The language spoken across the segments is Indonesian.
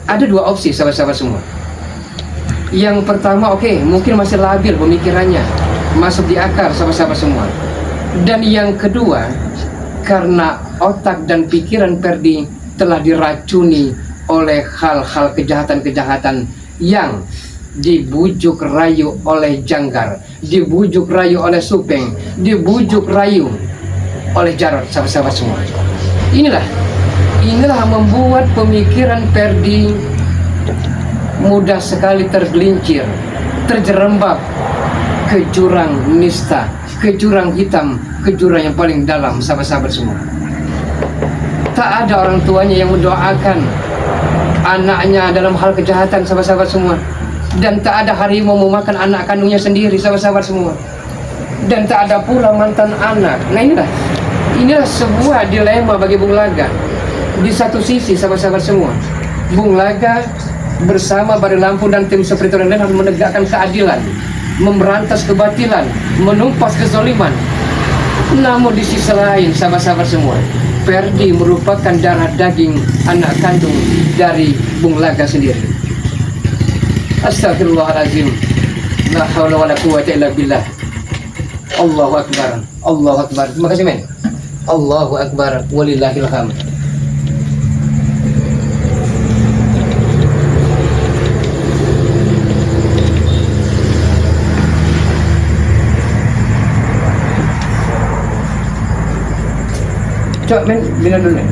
Ada dua opsi sahabat-sahabat semua. Yang pertama, mungkin masih labil pemikirannya, masuk di akar sahabat-sahabat semua. Dan yang kedua, karena otak dan pikiran Perdi telah diracuni oleh hal-hal kejahatan-kejahatan yang dibujuk rayu oleh Janggar, dibujuk rayu oleh Supeng, dibujuk rayu oleh Jarod, sahabat-sahabat semua. Inilah membuat pemikiran Perdi mudah sekali tergelincir, terjerembab ke jurang nista, ke jurang hitam, ke jurang yang paling dalam, sahabat-sahabat semua. Tak ada orang tuanya yang mendoakan anaknya dalam hal kejahatan, sahabat-sahabat semua. Dan tak ada harimau memakan anak kandungnya sendiri, sahabat-sahabat semua. Dan tak ada pula mantan anak. Nah, inilah sebuah dilema bagi Bung Laga. Di satu sisi, sahabat-sahabat semua, Bung Laga bersama Bari Lampung dan tim spiritual yang lain harus menegakkan keadilan, memberantas kebatilan, menumpas kezaliman. Namun di sisi lain, sahabat-sahabat semua, Perdi merupakan darah daging anak kandung dari Bung Laga sendiri. Astagfirullahaladzim, la haula wala quwwata illa billah. Allahu akbar, Allahu akbar. Terima kasih, men. Allahu akbar, walillahil hamd. Coba men, bilang dulu men.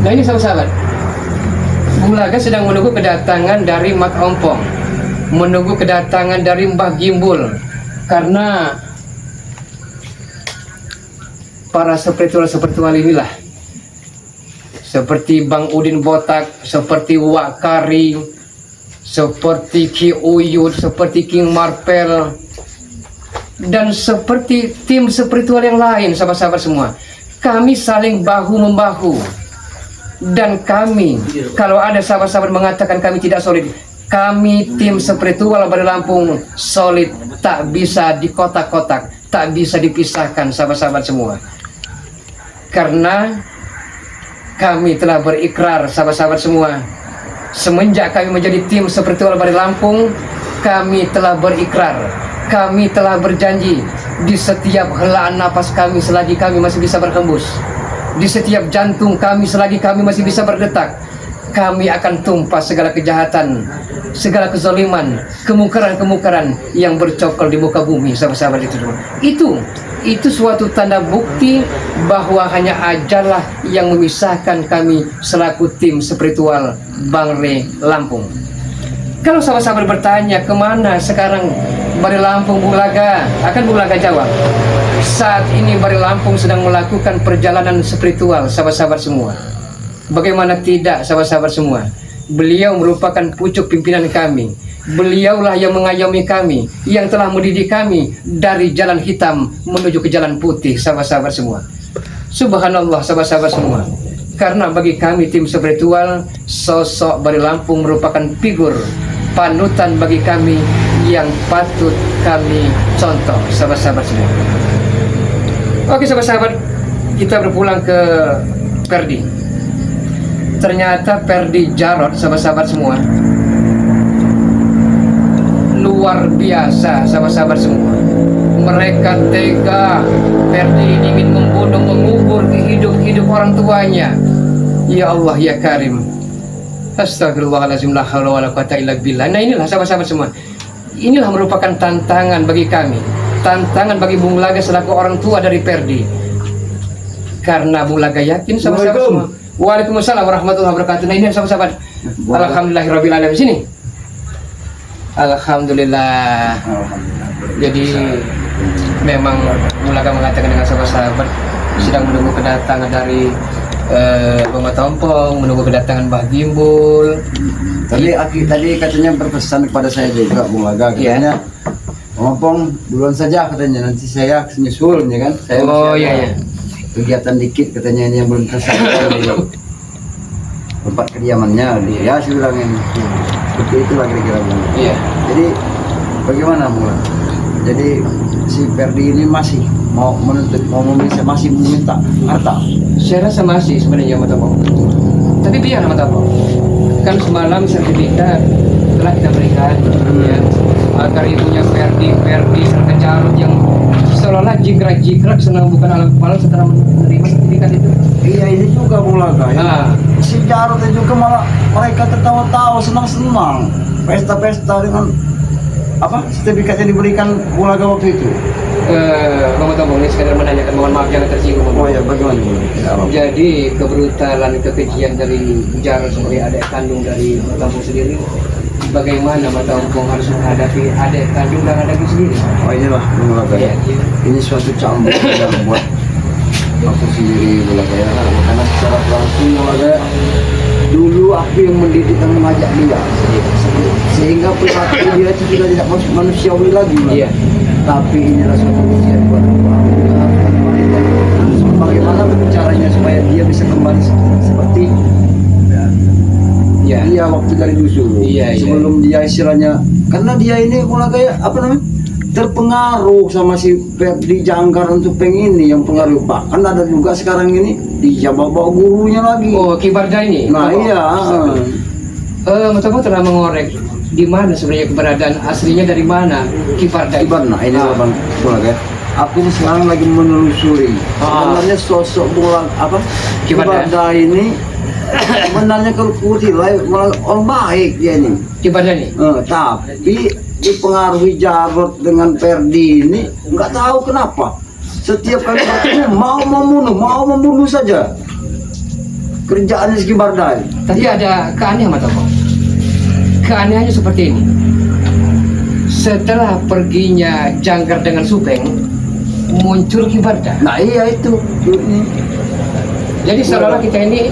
Nah ini sahabat-sahabat, Bung Laga sedang menunggu kedatangan dari Mak Ompong, menunggu kedatangan dari Mbah Gimbul, karena para spiritual inilah, seperti Bang Udin Botak, seperti Wak Kari, seperti Ki Uyud, seperti King Marpel, dan seperti tim spiritual yang lain, sahabat-sahabat semua. Kami saling bahu-membahu. Dan kami, kalau ada sahabat-sahabat mengatakan kami tidak solid, kami tim spiritual Bari Lampung solid, tak bisa dikotak-kotak, tak bisa dipisahkan, sahabat-sahabat semua. Karena kami telah berikrar, sahabat-sahabat semua, semenjak kami menjadi tim spiritual Bari Lampung, kami telah berikrar, kami telah berjanji, di setiap helaan napas kami selagi kami masih bisa berhembus, di setiap jantung kami selagi kami masih bisa berdetak, kami akan tumpas segala kejahatan, segala kezaliman, kemungkaran-kemungkaran yang bercokol di muka bumi, sahabat-sahabat itu suatu tanda bukti bahwa hanya ajalah yang memisahkan kami selaku tim spiritual Bangre Lampung. Kalau sahabat-sahabat bertanya kemana sekarang Bari Lampung Bung Laga, akan Bung Laga jawab, saat ini Bari Lampung sedang melakukan perjalanan spiritual, sahabat-sahabat semua. Bagaimana tidak, sahabat-sahabat semua, beliau merupakan pucuk pimpinan kami. Beliaulah yang mengayomi kami, yang telah mendidik kami dari jalan hitam menuju ke jalan putih, sahabat-sahabat semua. Subhanallah, sahabat-sahabat semua. Karena bagi kami tim spiritual, sosok Bari Lampung merupakan figur panutan bagi kami yang patut kami contoh, sahabat-sahabat semua. Oke sahabat-sahabat, kita berpulang ke Perdi. Ternyata Perdi Jarod, sahabat-sahabat semua, luar biasa, sahabat-sahabat semua. Mereka tega. Perdi ingin membunuh, mengubur hidup orang tuanya. Ya Allah, ya Karim. Astagfirullahaladzim, la haula wala quwwata illa billah. Nah inilah sahabat-sahabat semua, inilah merupakan tantangan bagi kami, tantangan bagi Bung Laga selaku orang tua dari Perdi. Karena Bung Laga yakin, sahabat-sahabat semua. Waalaikumsalam warahmatullahi wabarakatuh. Nah ini sahabat-sahabat, alhamdulillahirabbil alamin. Sini. Alhamdulillah. Jadi memang Bung Laga mengatakan dengan sahabat-sahabat sedang menunggu kedatangan dari Bang Tompong, menunggu kedatangan Mbah Gimbul. Tadi katanya berpesan kepada saya juga Bung Laga, katanya Bang Tompong duluan saja katanya, nanti saya nyusul ya kan. Saya iya. Kegiatan dikit katanya ini yang belum selesai di tempat kediamannya dia sih bilangin. Seperti itulah kira-kira Bung. Iya. Jadi bagaimana Bung? Jadi si Perdi ini masih mau menuntut, masih meminta harta. Saya rasa masih sebenarnya Mas Tompong. Tapi biar Mas Tompong. kan semalam sertifikat telah kita berikan ya agar ibunya Ferdi serta Jarod yang seolah-olah jingkrak senang bukan alam kepala setelah menerima sertifikat itu. Iya, ini juga Bung Laga ya. Ah. Si Jarod juga malah mereka tertawa-tawa, senang-senang, pesta-pesta dengan apa sertifikat yang diberikan Bung Laga waktu itu. Bang Tombong ini sekedar menanyakan, mohon maaf jangan tersinggung. Oh ya, bagaimana Bung? Jadi kebrutalan kekejian dari Jarod sebagai adik kandung dari Tombong sendiri, bagaimana Tombong harus menghadapi adik kandung dan adiknya sendiri? Oh inilah Bung Laga ya. Ini suatu cambuk yang buat aku sendiri Bung Laga ya. Karena secara langsung Bung Laga dulu aku yang mendidik dan mengajak dia, sehingga perilaku dia itu sudah tidak manusiawi lagi. Iya. Tapi inilah suatu ujian buat aku. Bagaimana caranya supaya dia bisa kembali seperti Iya. dia waktu dari dulu. Iya, sebelum dia istilahnya, karena dia ini mulai kayak apa namanya, terpengaruh sama si Ferdi Jangkar untuk ini yang pengaruh. Bahkan ada juga sekarang ini dia bawa gurunya lagi. Oh, Kibarda ini? Nah iya. Tombong telah mengorek di mana sebenarnya keberadaan aslinya, dari mana Kibarda? Nah ini Bang Bulaga. Aku sekarang lagi menelusuri sebenarnya sosok Kibarda ini sebenarnya kalau putih orang baik dia ini. Kibarda ini? Tapi dipengaruhi Jarod dengan Ferdi ini nggak tahu kenapa setiap kali bertemu mau membunuh saja kerjaannya si Kibarda. Tapi ada keanehan Tombong. Keanehannya seperti ini. Setelah perginya Jangkar dengan Supeng, muncul Kibarda. Nah iya itu. Jadi seolah-olah kita ini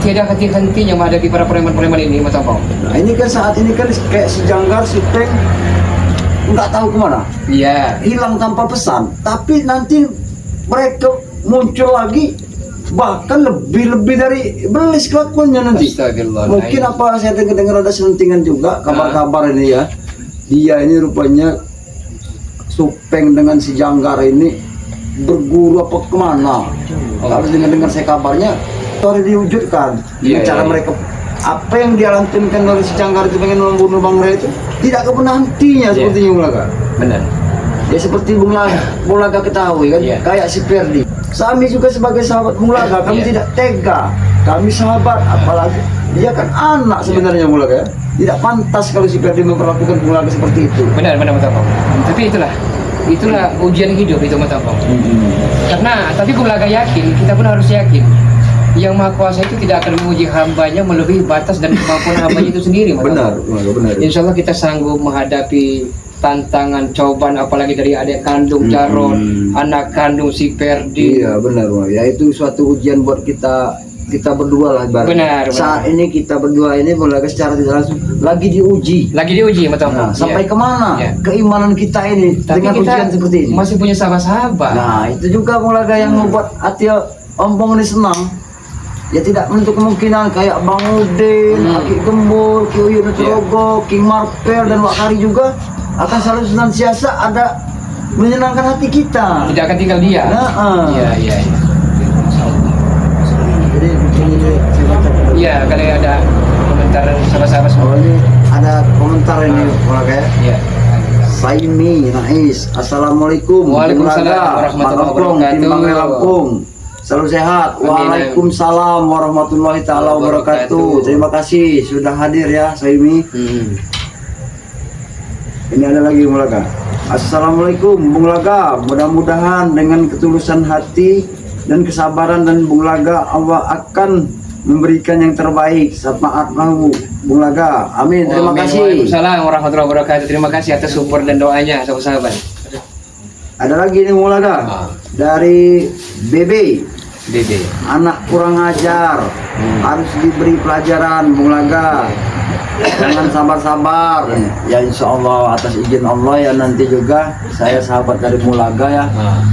tidak henti-hentinya menghadapi para preman-preman ini, Mas Tombong. Nah ini kan saat ini kan kayak si Jangkar, Supeng nggak tahu kemana. Iya. Hilang tanpa pesan. Tapi nanti mereka muncul lagi, bahkan lebih dari belis kelakuannya nanti. Astagfirullah. Mungkin apa saya dengar ada selentingan juga kabar-kabar ini ya. Dia ini rupanya Supeng dengan si Jangkar ini berguru apa kemana? Kalau dengar saya kabarnya, sorry diwujudkan dengan cara mereka. Apa yang dia lantunkan dari si Jangkar itu pengen membunuh Bang Ray itu tidak pernah hentinya sepertinya Bung Laga. Benar. Ya seperti Bung Laga ketahui kan, kayak si Ferdi. Kami juga sebagai sahabat Bung Laga, kami tidak tega. Kami sahabat, apalagi dia kan anak sebenarnya Bung Laga. Tidak pantas kalau si Ferdi memperlakukan Bung Laga seperti itu. Benar, Mas Tombong. Tapi itulah ujian hidup itu, Mas Tombong. Karena tapi Bung Laga yakin, kita pun harus yakin, Yang Maha Kuasa itu tidak akan menguji hambanya melebihi batas dan kemampuan hambanya itu sendiri. Benar. Insya Allah kita sanggup menghadapi tantangan, cobaan, apalagi dari adik kandung Jarod, anak kandung si Ferdi. Iya benar, ya itu suatu ujian buat kita berdua lah ibaratnya. Benar. Saat ini kita berdua ini mulai secara tidak langsung lagi diuji, betul. sampai kemana keimanan kita ini. Tapi dengan kita ujian seperti ini masih punya sahabat-sahabat. Nah itu juga mulai yang membuat hati Ompong ini senang. Ya tidak menutup kemungkinan kayak Bang Udin, Aki Gembul, Ki Uyun Nugroho, King Marpel dan Wak Kari juga akan selalu senantiasa ada menyenangkan hati kita. Tidak akan tinggal dia. Iya. Jadi Iya, kalau ada komentar sahabat-sahabat semua. ini ada komentar ini mulai Iya. Saimi Nais, Assalamualaikum. Waalaikumsalam warahmatullahi Timbang wabarakatuh. Lampung. Selalu sehat. Amin. Waalaikumsalam warahmatullahi taala wabarakatuh. Terima kasih sudah hadir ya Saimi. Ini ada lagi Bung Laga. Assalamualaikum Bung Laga. Mudah-mudahan dengan ketulusan hati dan kesabaran dan Bung Laga, Allah akan memberikan yang terbaik. Selamat malam Bung Laga. Amin. Terima kasih. Waalaikumsalam warahmatullahi wabarakatuh. Terima kasih atas support dan doanya sahabat-sahabat. Ada lagi nih Bung Laga. Dari BB. Anak kurang ajar, harus diberi pelajaran Bung Laga. Jangan sabar-sabar. Ya insya Allah atas izin Allah ya nanti juga saya sahabat dari Bung Laga ya.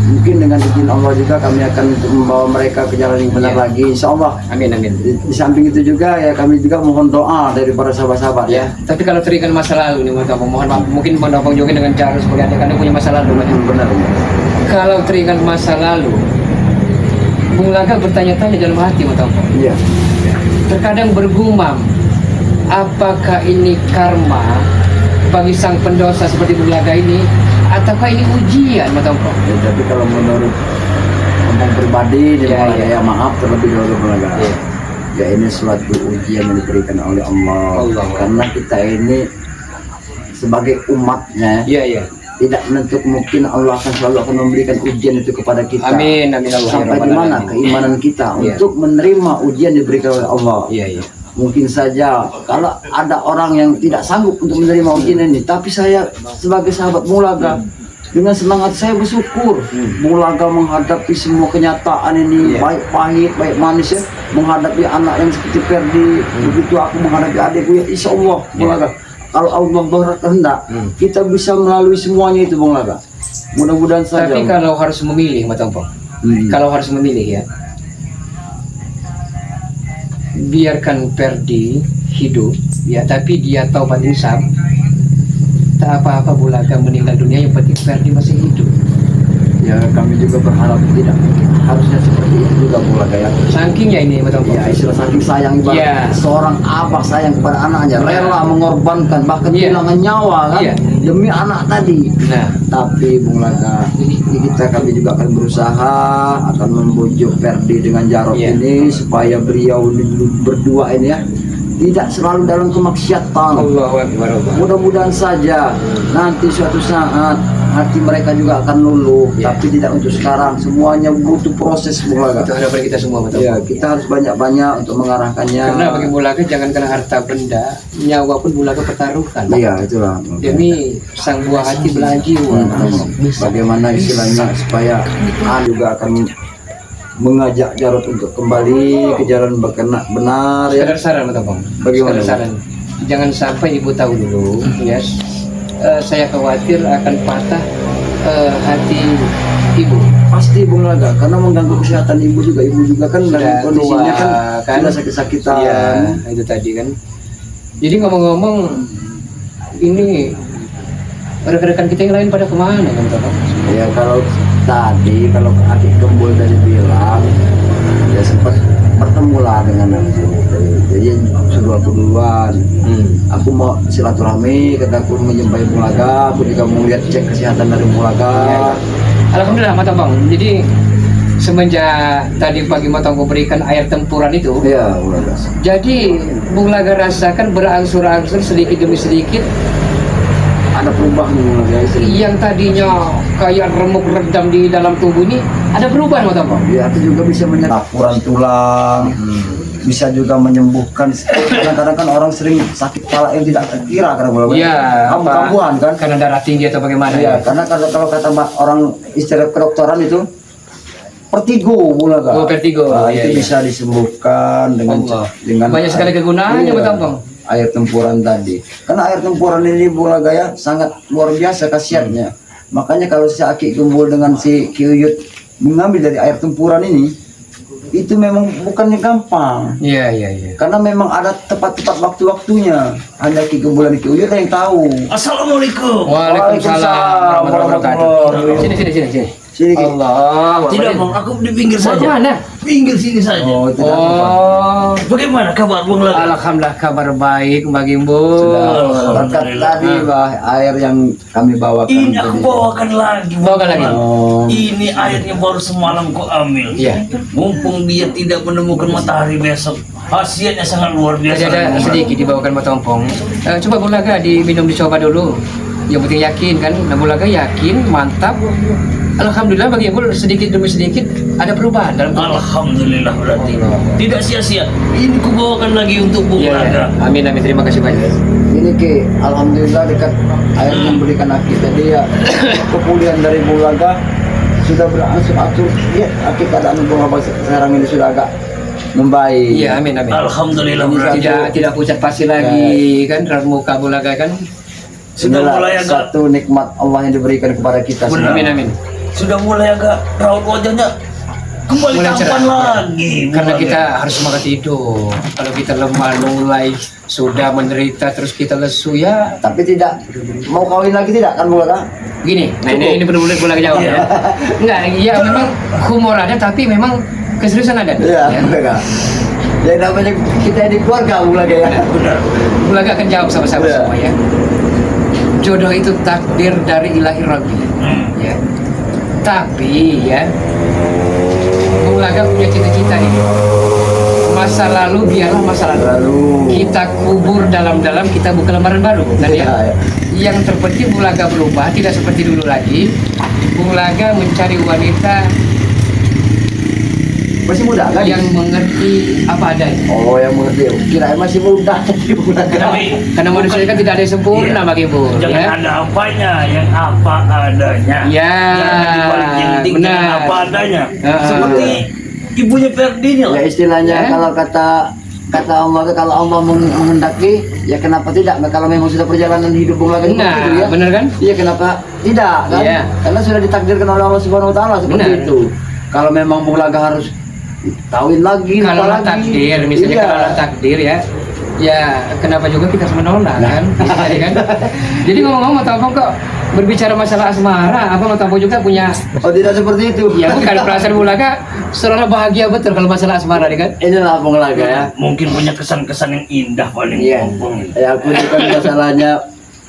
Mungkin dengan izin Allah juga kami akan membawa mereka ke jalan yang benar lagi insya Allah. Amin. Di samping itu juga ya kami juga mohon doa dari para sahabat-sahabat ya. Tapi kalau teringat masa lalu nih mohon maaf, mungkin Bang juga dengan cara sebagai adik-adik punya masa lalu. Benar. Kalau teringat masa lalu, Bung Laga bertanya-tanya dalam hati, Iya. terkadang bergumam, apakah ini karma bagi sang pendosa seperti Bulaga ini, ataukah ini ujian, Matongko? Ya, tapi kalau menurut ngomong pribadi di Ya, Bulaga, ya. ya maaf terlebih dahulu Bulaga. Ya. Ya ini suatu ujian yang diberikan oleh Allah. Allah. Karena kita ini sebagai umatnya Iya, iya. tidak menutup mungkin Allah akan memberikan ujian itu kepada kita. Amin, amin Allah. Sampai di mana keimanan kita Iya. untuk menerima ujian diberikan oleh Allah. Iya, iya. Mungkin saja kalau ada orang yang tidak sanggup untuk menerima ujian ini, tapi saya sebagai sahabat Bulaga dengan semangat saya bersyukur Bulaga menghadapi semua kenyataan ini, Iya. baik pahit, baik manis ya, menghadapi anak yang seperti Ferdi, begitu aku menghadapi adikku ya, insya Allah Bulaga. Kalau Allah berkehendak, kita bisa melalui semuanya itu Bulaga. Mudah-mudahan saja. Tapi kalau harus memilih, Matongko, kalau harus memilih ya, biarkan Ferdi hidup ya, tapi dia taubat insaf, tak apa-apa Bulaga meninggal dunia, yang penting Ferdi masih hidup. Ya kami juga berharap tidak harusnya seperti itu juga Bulaga ya. Saking ya ini, Matongko. Ya istilah saking sayang ibarat Iya. seorang abah sayang kepada anaknya, Iya. rela mengorbankan bahkan Iya. kehilangan nyawa kan Iya. demi anak tadi. Nah, Tapi Bulaga, kami juga akan berusaha akan membujuk Ferdi dengan Jarod Iya. ini supaya beliau berdua ini ya tidak selalu dalam kemaksiatan. Allahu Akbar, Allah. Mudah-mudahan saja nanti suatu saat hati mereka juga akan luluh, Ya. tapi tidak untuk sekarang. Semuanya butuh proses Bulaga. Itu harapan kita semua, Matongko. Ya, kita harus banyak-banyak untuk mengarahkannya. Karena bagi Bulaga jangan kena harta benda, nyawa pun Bulaga pertaruhkan. Iya, itulah. Demi sang buah hati belahan jiwa. Bagaimana istilahnya supaya juga akan mengajak Jarod untuk kembali ke jalan benar ya. Sekadar saran, Matongko. Bagaimana? Sekadar saran. Jangan sampai ibu tahu dulu, yes. Saya khawatir akan patah hati ibu. Pasti Bulaga, karena mengganggu kesehatan ibu juga. Ibu juga kan dalam Sudah kondisinya tua, kan sudah sakit-sakitan. Iya, itu tadi kan. Jadi ngomong-ngomong, ini rekan-rekan kita yang lain pada kemana kan, Bapak? Ya kalau kalau adik Gembul tadi bilang ya sempat bertemu lah dengan aku. Jadi suruh aku duluan. Aku mau silaturahmi, kataku menjumpai Bulaga, aku juga mau lihat cek kesehatan dari Bulaga. Iya. Alhamdulillah, Matongko. Jadi semenjak tadi pagi Matongko berikan air tempuran itu, Iya, Bulaga. jadi Bulaga rasakan berangsur-angsur sedikit demi sedikit Ada perubahan Bulaga. yang tadinya kayak remuk redam di dalam tubuh ini ada perubahan, Matongko. Ya, itu juga bisa menyelapuran tulang. Bisa juga menyembuhkan. Kadang-kadang kan orang sering sakit kepala yang tidak terkira karena Bulaga. Iya, Kambuh-kambuhan kan. Karena darah tinggi atau bagaimana? Iya, Ya? karena kalau kata orang istilah kedokteran itu vertigo Bulaga. Oh, vertigo. Nah, Iya, itu iya. bisa disembuhkan dengan Allah. dengan Banyak sekali kegunaannya, Iya, Matongko. air tempuran tadi. Karena air tempuran ini Bulaga ya sangat luar biasa khasiatnya. Makanya kalau si Aki Gembul dengan si Kiuyut mengambil dari air tempuran ini, itu memang bukannya gampang. Iya, iya, iya. Karena memang ada tepat-tepat waktu-waktunya. Hanya Ki Gembul dan Ki Uyut yang tahu. Assalamualaikum. Waalaikumsalam warahmatullahi wabarakatuh. Sini. Sini Ki. Allah. Tidak bang, aku di pinggir Mau saja. kemana? Pinggir sini saja. Oh, itu dah. Oh, Bagaimana kabar bang Laga? alhamdulillah kabar baik, Mbak Gimbul. Sudah berkat tadi bah air yang kami bawakan. Ini aku tadi. bawakan lagi. Bang. Bawakan lagi. Oh, Ini airnya baru semalam ku ambil. Iya. Mumpung dia tidak menemukan matahari besok. Khasiatnya sangat luar biasa. Ada sedikit dibawakan Matompong. Coba Bulaga diminum dicoba dulu. Yang penting yakin kan. Nah, Bulaga yakin, mantap. Alhamdulillah bagi Gimbul sedikit demi sedikit ada perubahan dalam tubuh. Alhamdulillah berarti. Tidak sia-sia. Ini ku bawakan lagi untuk Bung Iya, Laga. amin amin, terima kasih banyak. ini Ki, alhamdulillah dekat air yang berikan Aki tadi ya kemudian dari Bulaga sudah berangsur-angsur ya Aki keadaan Bulaga sekarang ini sudah agak membaik. Iya, amin amin. Alhamdulillah berarti. Tidak pucat pasi lagi kan, raut muka Bulaga kan. Sudah Inilah mulai agak satu nikmat Allah yang diberikan kepada kita semua. Benar. Amin amin. sudah mulai agak raut wajahnya kembali Mulai tampan cerah. lagi. Karena Bulaga. kita harus semangat hidup. Kalau kita lemah mulai sudah menderita terus kita lesu ya Tapi tidak mau kawin lagi tidak kan Bulaga? gini. Nah ini benar-benar Bulaga jawab Iya. ya. Enggak, iya memang humor ada tapi memang keseriusan ada. Iya, Ya. Bulaga. Yang namanya kita di keluarga Bulaga ya. Benar. Bulaga akan jawab sama-sama Iya. semua ya. Jodoh itu takdir dari ilahi Rabbi. Ya. Tapi ya, Bulaga punya cita-cita ini. Masa lalu biarlah masa lalu. Lalu Kita kubur dalam-dalam, kita buka lembaran baru kan ya. Iya. Yang terpenting Bulaga berubah, tidak seperti dulu lagi. Bulaga mencari wanita masih muda kan? yang mengerti apa adanya. Oh, yang mengerti. Kirain masih muda tapi Bulaga. Tapi Karena manusia kan tidak ada yang sempurna Iya. bagi Bu. jangan Ya. ada apanya, yang apa adanya. Ya, Jangan dibalik yang penting benar. jangan apa adanya. Ah. Seperti ibunya Ferdi ini lah. Ya istilahnya Ya. kalau kata Allah, kalau Allah menghendaki, ya kenapa tidak? Nah, kalau memang sudah perjalanan hidup Bulaga Nah, seperti itu ya. benar kan? Iya, kenapa tidak kan? Iya. Karena sudah ditakdirkan oleh Allah Subhanahu wa taala seperti Benar. itu. Kalau memang Bulaga harus kawin lagi, Kalau nikah lagi. takdir, misalnya Iya. kalau takdir ya kenapa juga kita harus menolak kan? Jadi kan? Jadi ngomong-ngomong Tampong kok berbicara masalah asmara, apa Tampong juga punya Oh, tidak seperti itu. ya bukan perasaan Bulaga seolah bahagia betul kalau masalah asmara nih kan? Inilah Bulaga ya. Mungkin punya kesan-kesan yang indah paling Iya. Pompong. Ya, aku itu kan masalahnya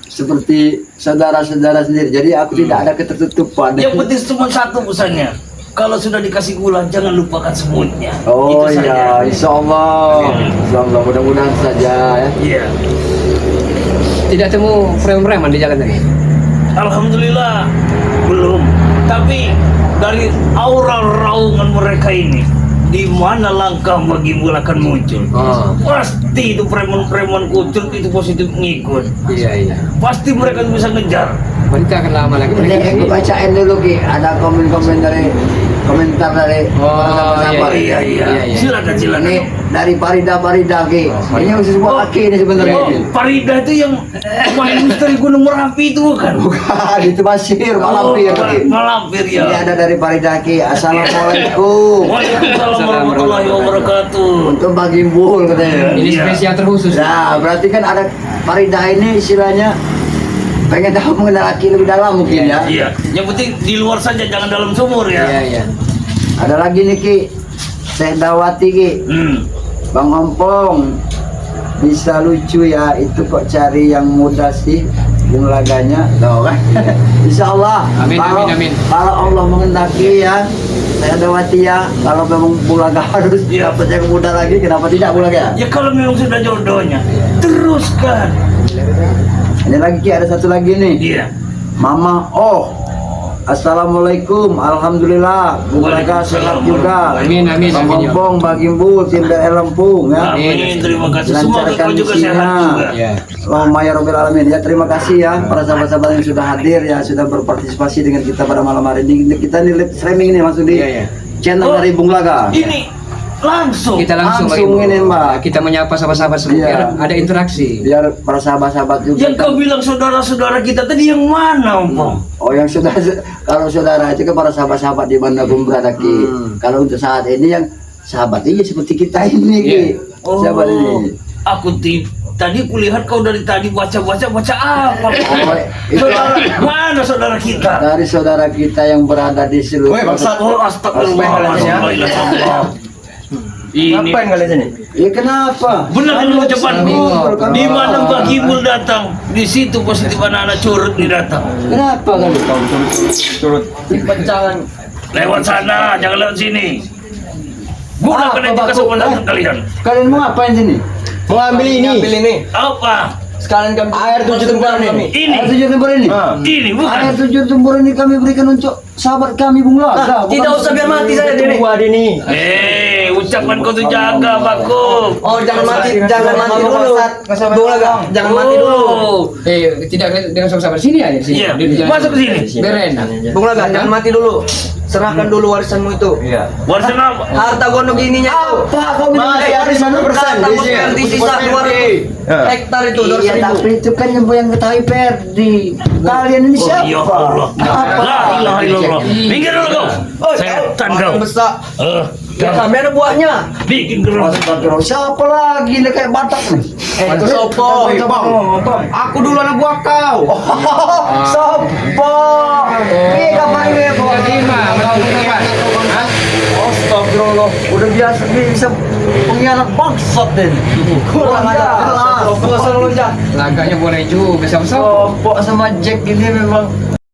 seperti saudara-saudara sendiri. Jadi aku tidak ada ketertutupan. Yang penting cuma satu pesannya. Kalau sudah dikasih gula, jangan lupakan semutnya. Oh Itu iya, saja. insya Allah. Insya Allah, mudah-mudahan saja ya. Iya. Tidak temu preman-preman di jalan tadi. Alhamdulillah belum. Tapi dari aura raungan mereka ini, di mana langkah bagi gula akan muncul? Oh, Pasti itu preman-preman kucur itu positif ngikut. iya. Pasti mereka bisa ngejar. Wanita akan lama lagi Ini mereka aku bacain dulu Ki, ada komentar dari Oh, sahabat-sahabat. Iya, iya. Iya. Silakan, silakan. Ini dari Farida Ki. Ini khusus buat Aki ini sebenarnya. Oh, Farida itu yang main misteri Gunung Merapi itu bukan? Bukan, itu Basir, Malampir Ki. Malampir ya. Ini ada dari Farida Ki. Assalamualaikum. Waalaikumsalam warahmatullahi wabarakatuh. Untuk Bagi Bul katanya. Ini Iya. spesial terkhusus. Nah, berarti kan ada Farida ini istilahnya pengen tahu mengenal Aki lebih dalam mungkin ya. Iya, yang penting di luar saja, jangan dalam sumur ya. Iya. Ada lagi nih Ki, Teh Dawati Ki, Bang Ompong, bisa lucu ya, itu kok cari yang muda sih, Bulaganya, tau kan? Insya Allah, Amin, kalau, amin. kalau Allah mengendaki ya, Teh Dawati ya, kalau memang Bulaga harus Iya. dapat yang muda lagi, kenapa tidak Bulaga? Ya kalau memang sudah jodohnya, teruskan. Ini lagi Ki, ada satu lagi nih, Iya. Mama Assalamualaikum, Alhamdulillah, Bulaga sehat juga. Amin. Bang Amin. Ompong, Bagi Bul, tim BR Lampung ya. Amin, terima kasih. Semoga Lancarkan kau juga misinya. sehat juga. Ya. Allahumma ya Rabbil Alamin. Ya, terima kasih ya para sahabat-sahabat yang sudah hadir ya, sudah berpartisipasi dengan kita pada malam hari ini. Kita nih live streaming ini maksud di Iya. channel Oh, dari Bung Laga. Ini langsung. Kita langsung Langsung Ibu. ini, Mbak. Kita menyapa sahabat-sahabat semua Iya. biar ada interaksi. Biar para sahabat-sahabat juga. Yang kau bilang saudara-saudara kita tadi yang mana, Ompong? Oh, yang sudah kalau saudara itu kan para sahabat-sahabat di mana pun berada Ki. Kalau untuk saat ini yang sahabat ini seperti kita ini Ki. Iya. Sahabat ini. Aku tadi kulihat kau dari tadi baca apa? Oh, itu Saudara, mana saudara kita? dari saudara kita yang berada di seluruh. Oh, astagfirullah. Ini kalian sini? Ya kenapa? benar ini ucapanku. Kami Di mana Mbak Gibul datang, di situ positif anak-anak curut nih datang. Kenapa kali? Turut. Pencangan. Lewat sana, jangan lewat sini. Gunakan Apa, itu Bapak? kesempatan kalian. Kalian mau ngapain sini? Mau ambil ini. Apa? Sekalian kami air 7 tempat kami. Air Ini, 7 tempur ini. ini Air bukan. 7 tempur ini kami berikan untuk sahabat kami Bung Laga. Tidak usah biar mati saya Dini. Gua Dini. Ucapan kau tuh jaga, Baku. Oh, jangan mati dulu. Bulaga, jangan mati dulu. Tidak dengan sahabat sini aja sini. Iya, Di jalan. masuk ke sini. Beren. Bulaga, jangan mati dulu. Serahkan dulu warisanmu itu. Iya. Warisan apa? Harta gondok ininya itu. Apa kau minta warisan 1% di sini? yang disisa 200 hektar itu Iya, 200.000. tapi itu kan yang ketahui Ferdi. Kalian ini Oh, siapa? ya Allah. La ilaha illallah. Minggir dulu kau. Setan kau. Besar. Eh, Ya, kami ada buahnya. bikin gerak. Astagfirullah, siapa lagi nih kayak Batak nih? Itu sopo. Aku dulu anak buah kau. Sopo. Iya, kapan ini ya, Bang? Terima. Mau berapa? Astagfirullah. udah biasa bisa pengkhianat bangsat din. Kurang aja. Kosong lu, Jak. Laganya boleh juga sama-sama. Pok sama Jack ini memang